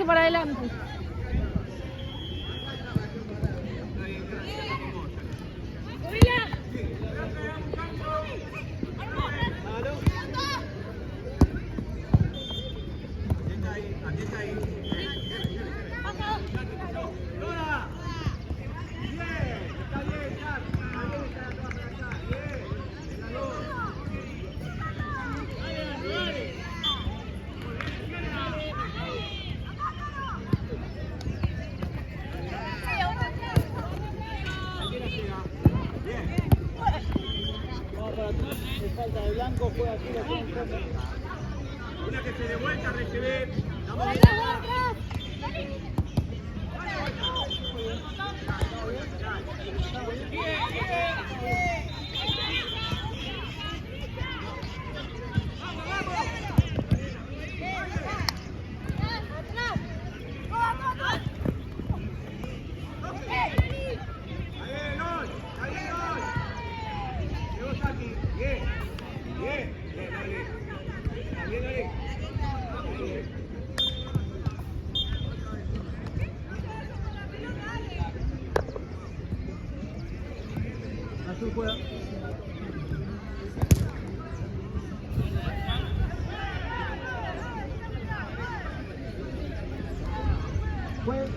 pase para adelante. Falta de blanco, fue aquí una que se dé vuelta a recibir. Azul juega. Juega.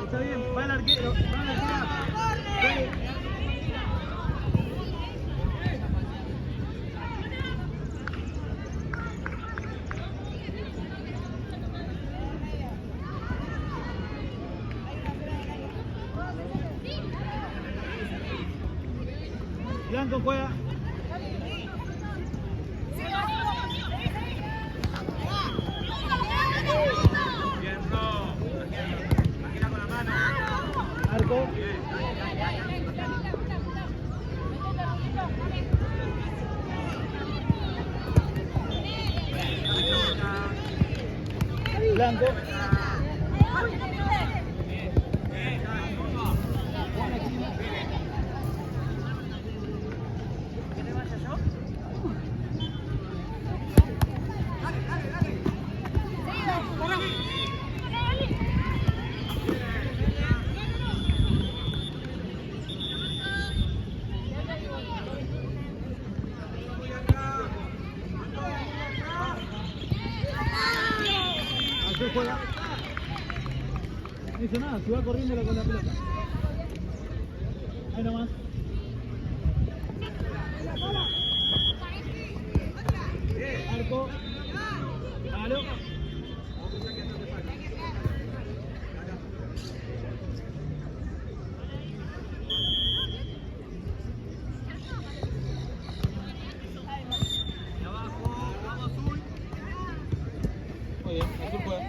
Está bien, va el arquero, va el arquero. Blanco juega. Arco. Blanco. Azul juega. No dice nada, si va corriendo con la pelota. Ahí nomás. Arco. Palo. Muy bien, azul juega.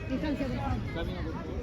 Distancia, por favor. Camina por favor.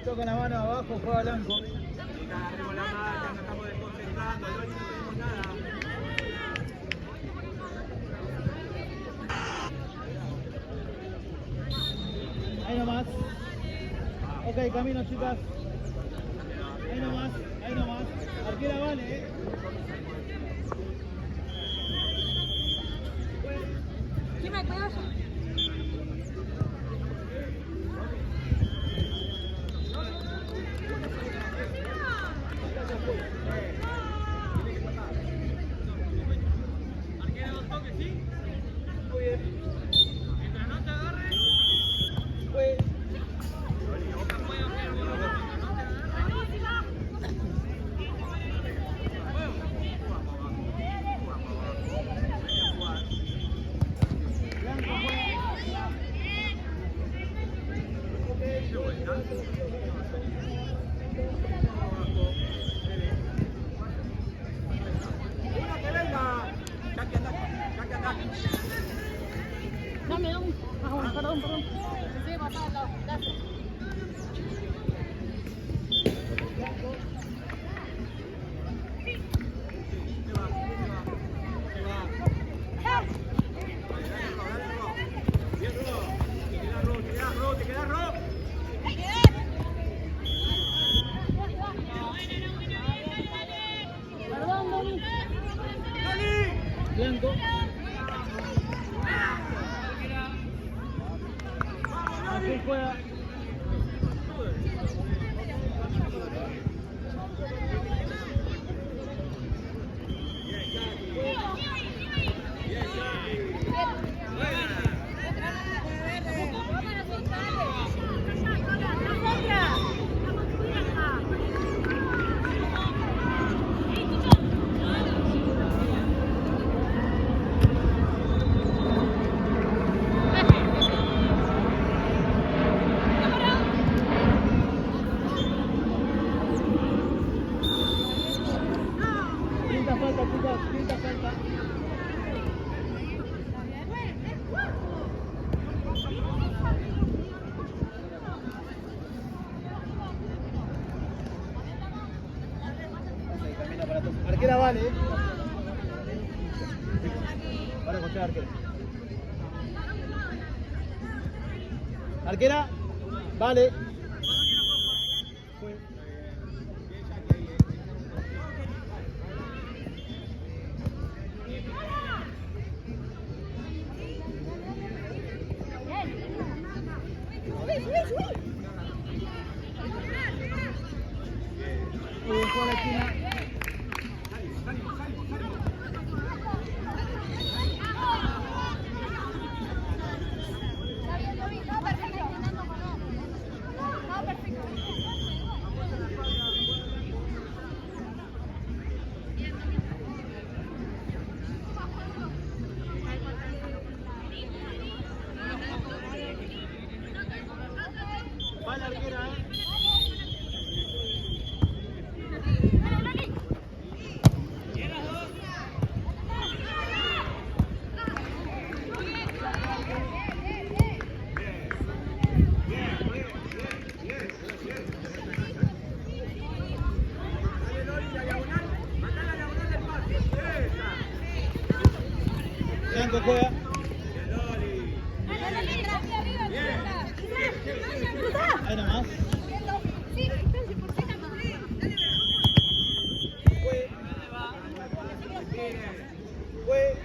Toca la mano abajo, juega blanco. Agarremos la marca, nos estamos desconcentrando, no tenemos nada. Ahí nomás. Ok, camino, chicas. Ahí nomás, ahí nomás. Arquera vale, ¿Quién me cuida? Dame un. Perdón. Sí, pasado. Gracias. Perdón, Dani. blanco. Aquí juega. Quinta falta. Camina para tu. Arquera vale. Para escuchar arquera. Arquera, vale. Por la esquina. Va la arquera, Blanco juega. Ahí nomás. Fue.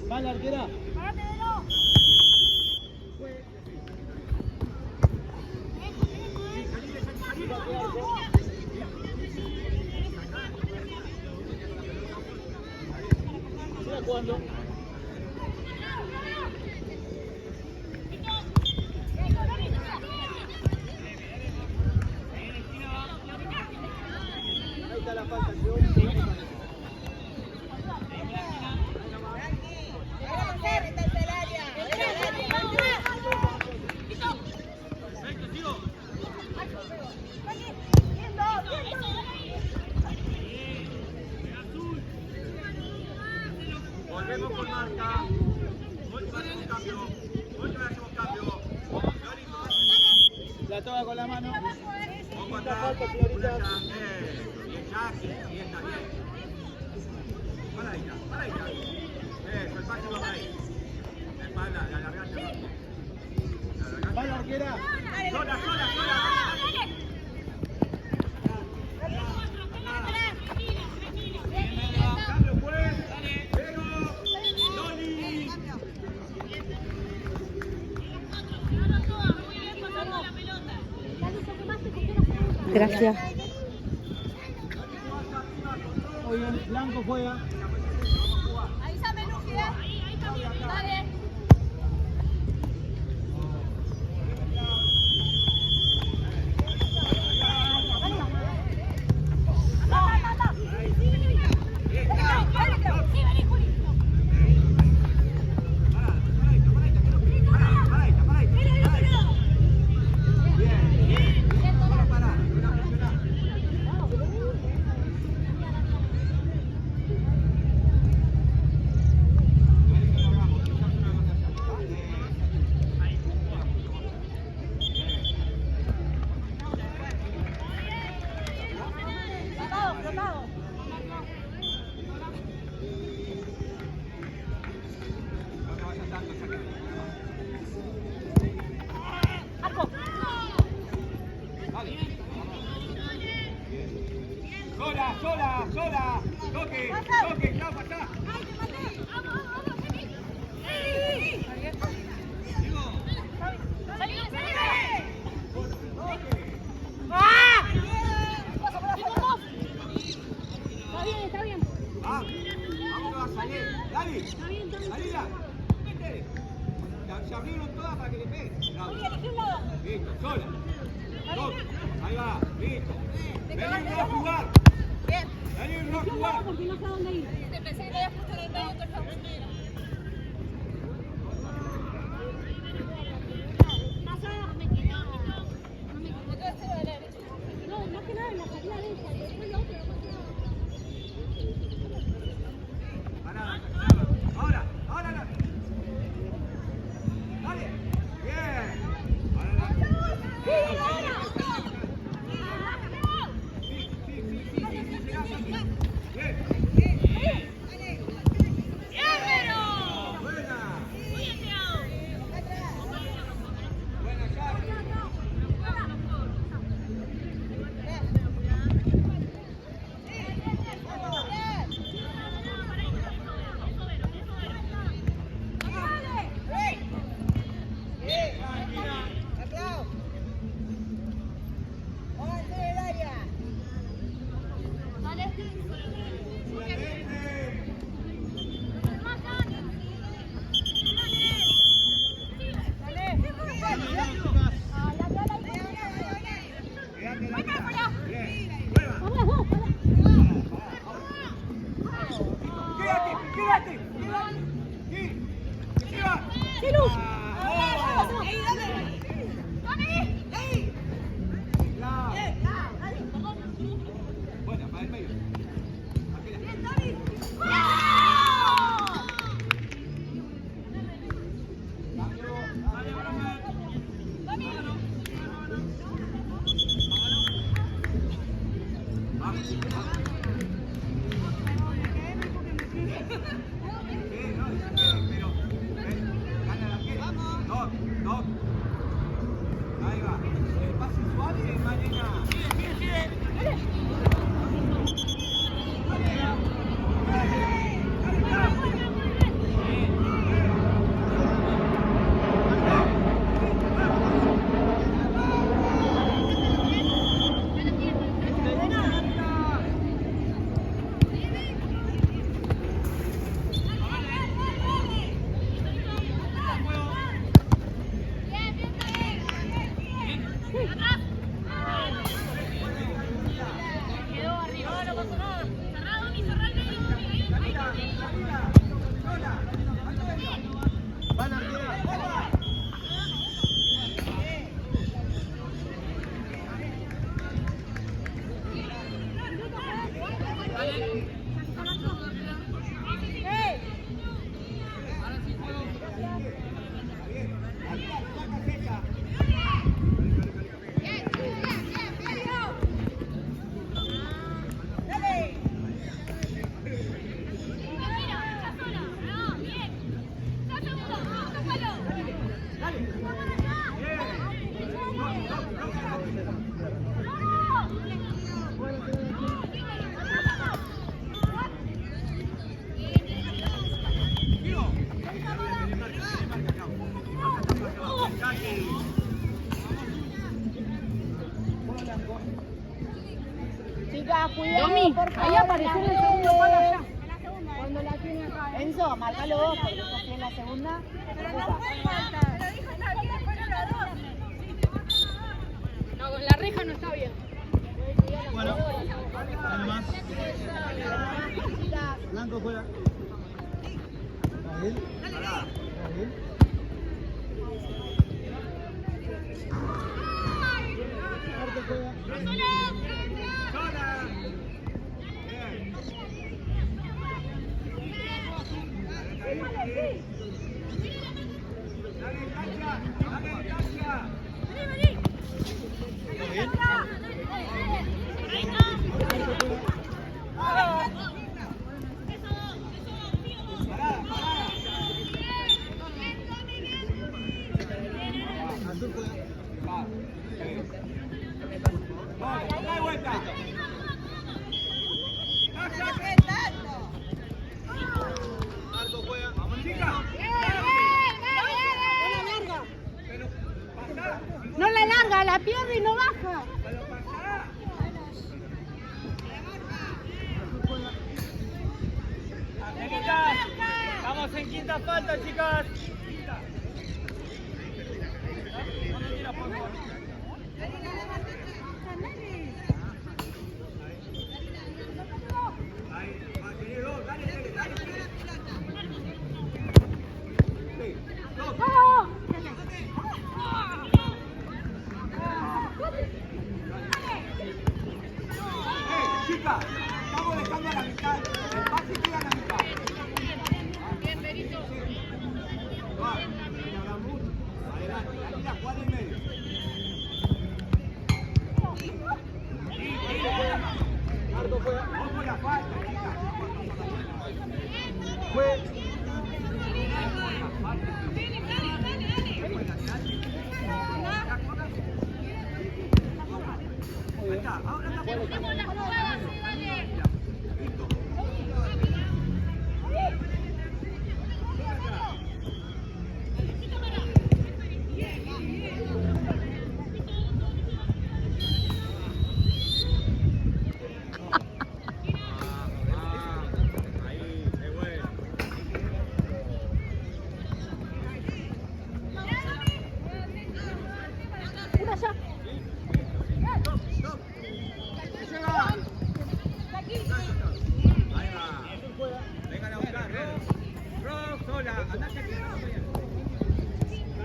Va la arquera. Siga jugando. Ahí está la falta. Volvemos con marca. Última hacemos cambio. Última hacemos cambio. La toca con la mano. Ojo Esta atrás. falta, Una señorita. ya. Bien, Jackie. Y está bien. Paradita, paradita. Eso, el pase va para ahí. Espalda, la largaste rápido. Va la arquera. Sola, sola, sola. Cambio, pues. Pero. Loli. Gracias. Muy bien, Blanco juega. Avísame, Luqui, dale. Sola, sola, sola. Toque, toque, chao, pasá. Está bien. Vamos, vamos a salir. Dale, salida. Vete. Se abrieron todas para que le pegue. Bravo. Listo, sola. Toque. Ahí va, listo. Venimos a jugar. Venimos a jugar. Porque no sé a dónde ir. Te pensé que te habías puesto en el medio, por favor. No, más que nada en la salida de ella, después la otra no pasaba. Parada, ahora, ahora no. Dale. Bien. Ahora la. Bueno, para el medio. Ahí va. El pase suave, Malena. Sigue, sigue, sigue. Chicas, cuidado, Domi, por favor, ahí apareció en el segundo palo allá. Cuando la tiene acá. Enzo, marcalo vos, porque si es la segunda. Pero no fue falta. Pero dijo está bien, fueron los dos. No, con la reja no está bien. Bueno, nada más. Blanco fuera. Gabriel. Gabriel. Marco juega. Azul juega. ¡Da vuelta! Marco juega. ¡Vamos, chica! Pero pasá, No la larga, la pierde y no baja. pero pasá. Vamos en quinta falta, chicas. Ahí, va, tenés dos, dale, dale, dale. Sí, dos. Chica, estamos dejando a la mitad. El pase queda a la mitad. Bien, Benito. Va, adelante, dale la jugada en medio. Marco juega. Ojo la falta, chica. Juega. Ahí está, ahora la Tenemos la jugada, dale. ahí, qué bueno. Una ya. Ahí va. Vengan a buscar, Ro, sola, andate aquí.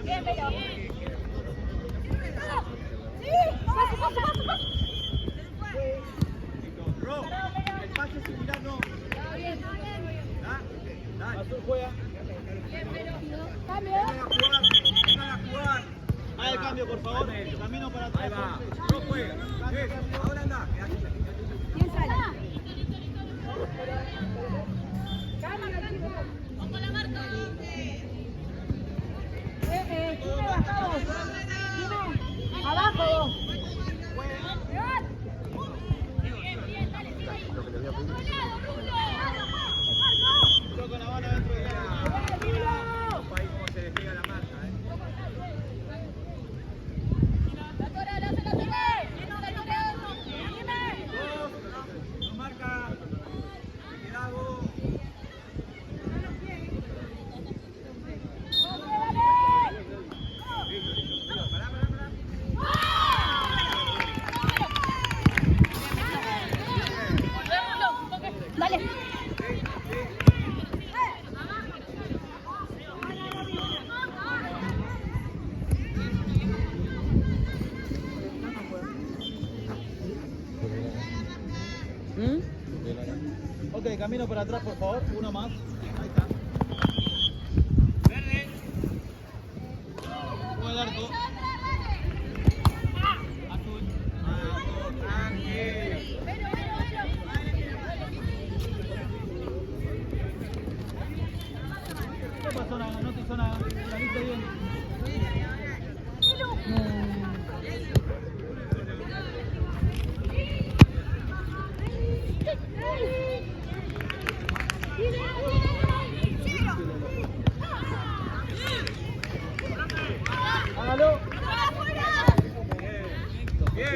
Bien, pero. Sí, paso, paso, paso, paso. Ro, el pase sin mirar no. Dale. Azul juega. Cambio. Vengan a jugar. Haga el cambio, por favor. Camino para atrás. Ahí va. Ro juega. Ahora anda. ¿Quién sale? Cámara, chicos. Pongo la marca. Dime, bajamos. Dime, abajo. Toca la bala dentro de la... Opa, ahí cómo se despega la marca, No marca. Queda vos. Dale. ¿Mm? de camino para atrás, por favor. Uno más. Ahí está. Verde. Juega el arco. Azul. Vamos, tranqui. No pasó nada, no te hizo nada. La viste bien. Hágalo. Bien.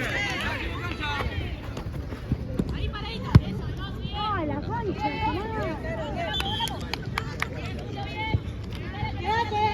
¡Ah, la concha! ¡Quédate!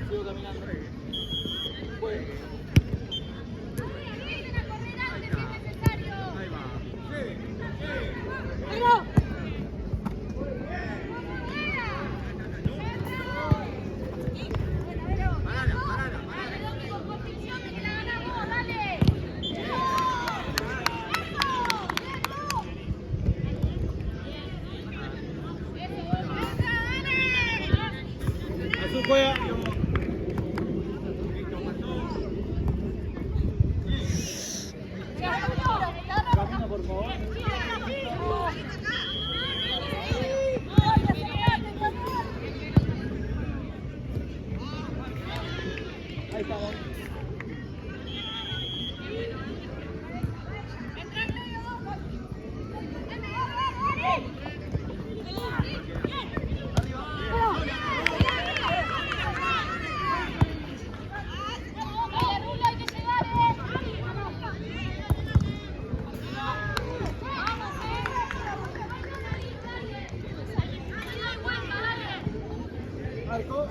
Sigo caminando. Pues. Ahí va. Sí, sí. Parala, parala, parala. Azul juega. Camina, por favor. Ahí estamos. Arco.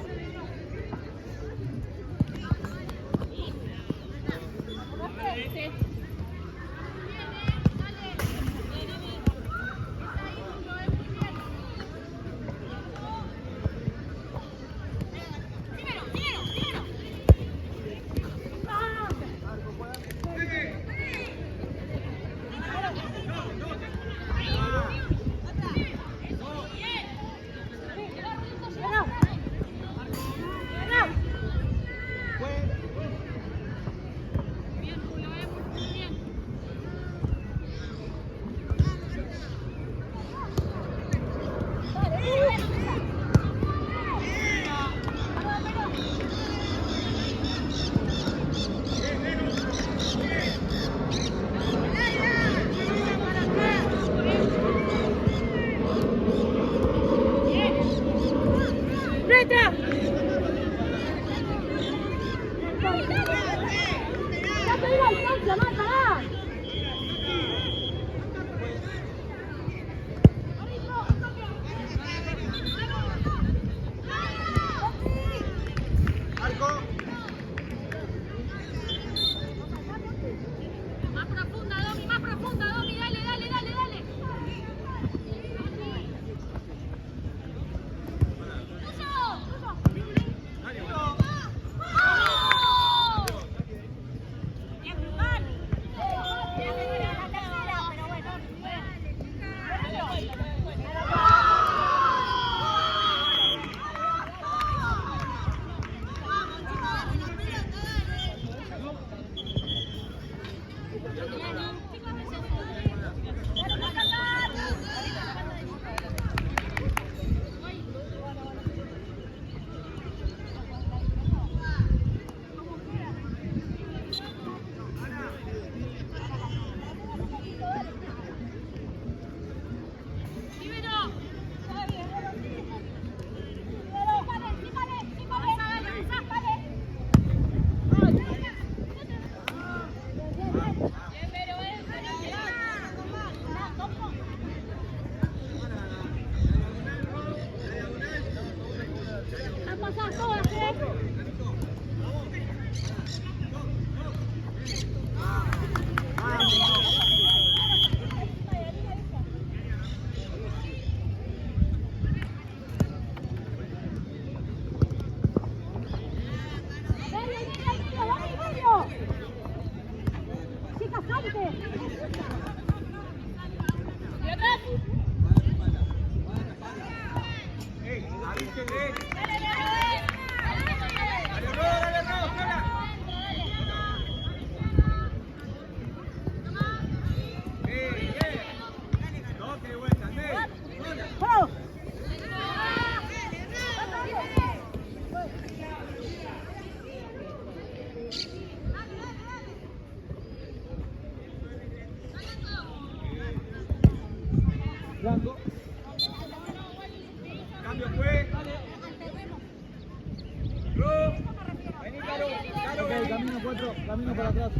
camino 4, camino para atrás.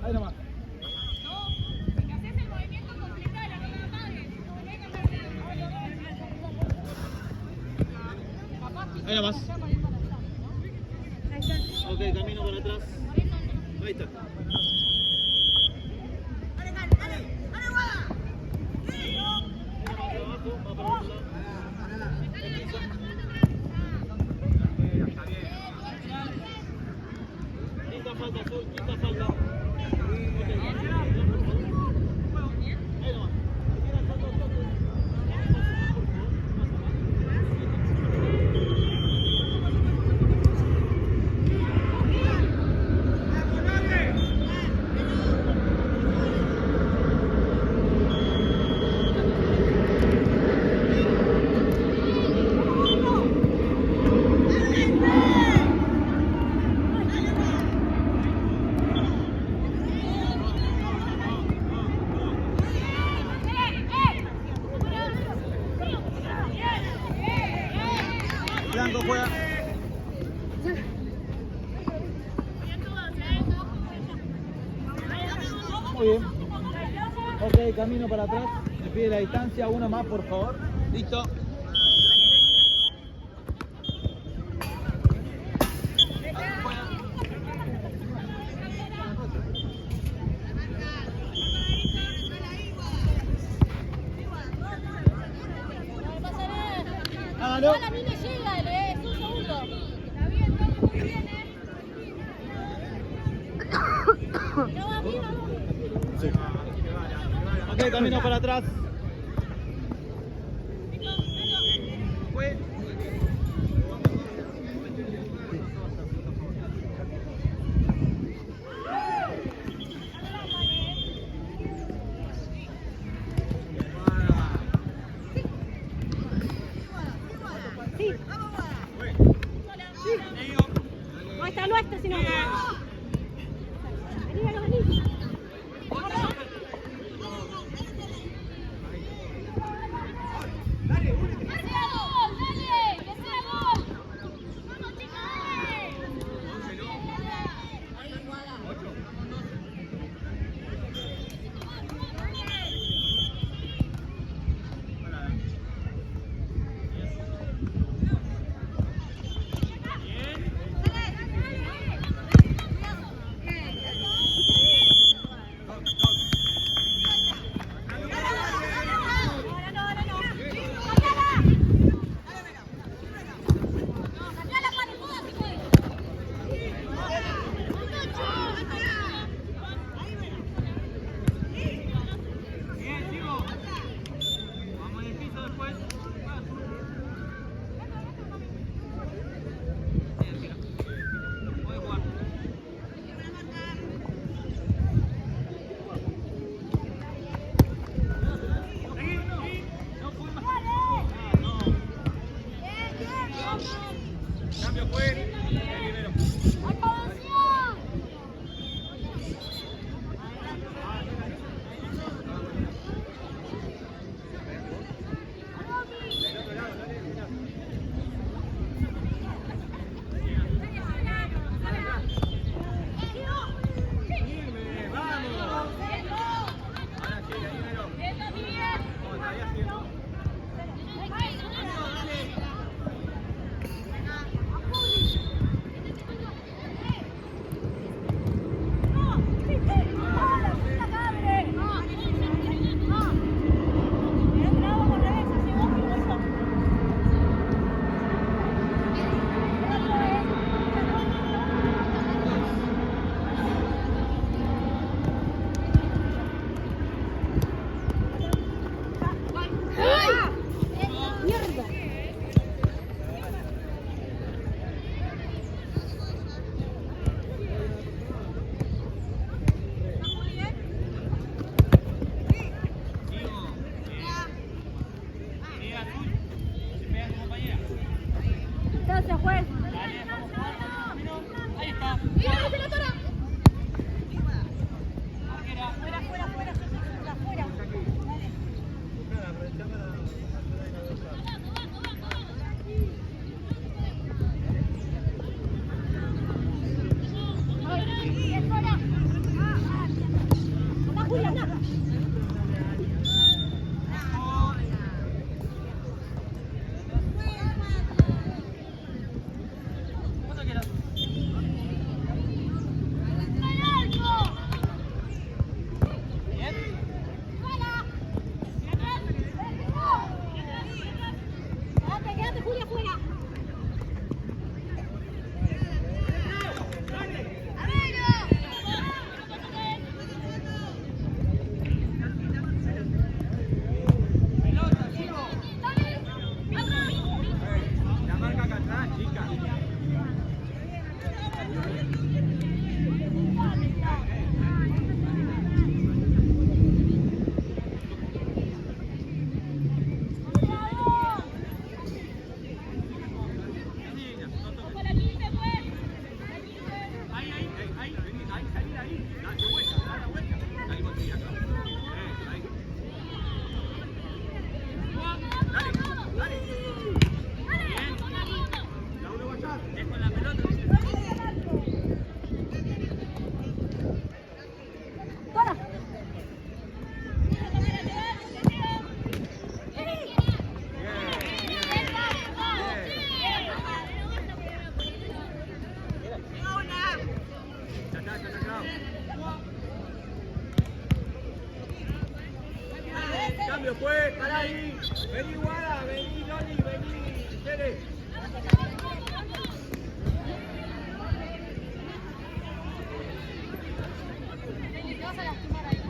Ahí nomás. Ahí nomás. Ok, camino para atrás. Ahí está. Quinta falta, Azul, quinta falta. Ahí nomás. Blanco juega. Muy bien. Ok, camino para atrás. Me pide la distancia. Uno más, por favor. Listo. Hágalo. A mí me llega, es un segundo. Está bien, todo muy bien, No va bien, no va bien. Sí. Ok, camino para atrás. No está, no está, sino. Vení, vení. Cambio fue. Cambio, fue, para ahí. Vení, Guada, vení, Johnny, vení, Tere. Te vas a lastimar ahí.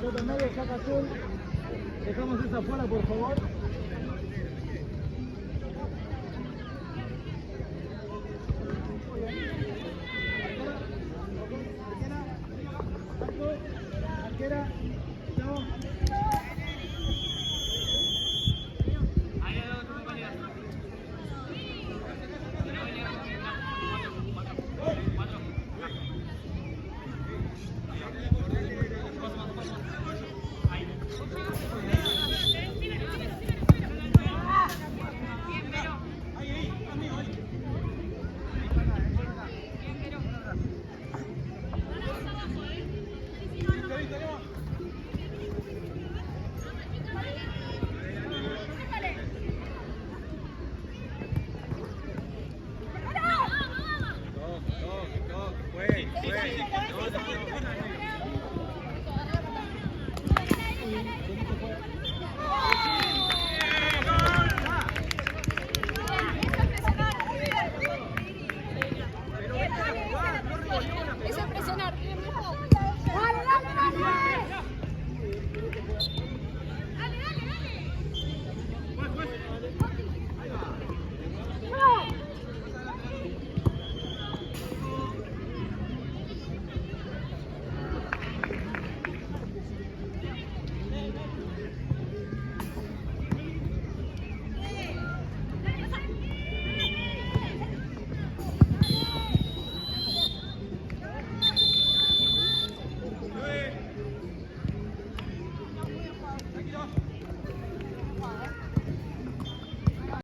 Pelota media, saca azul. Dejamos esa afuera, por favor.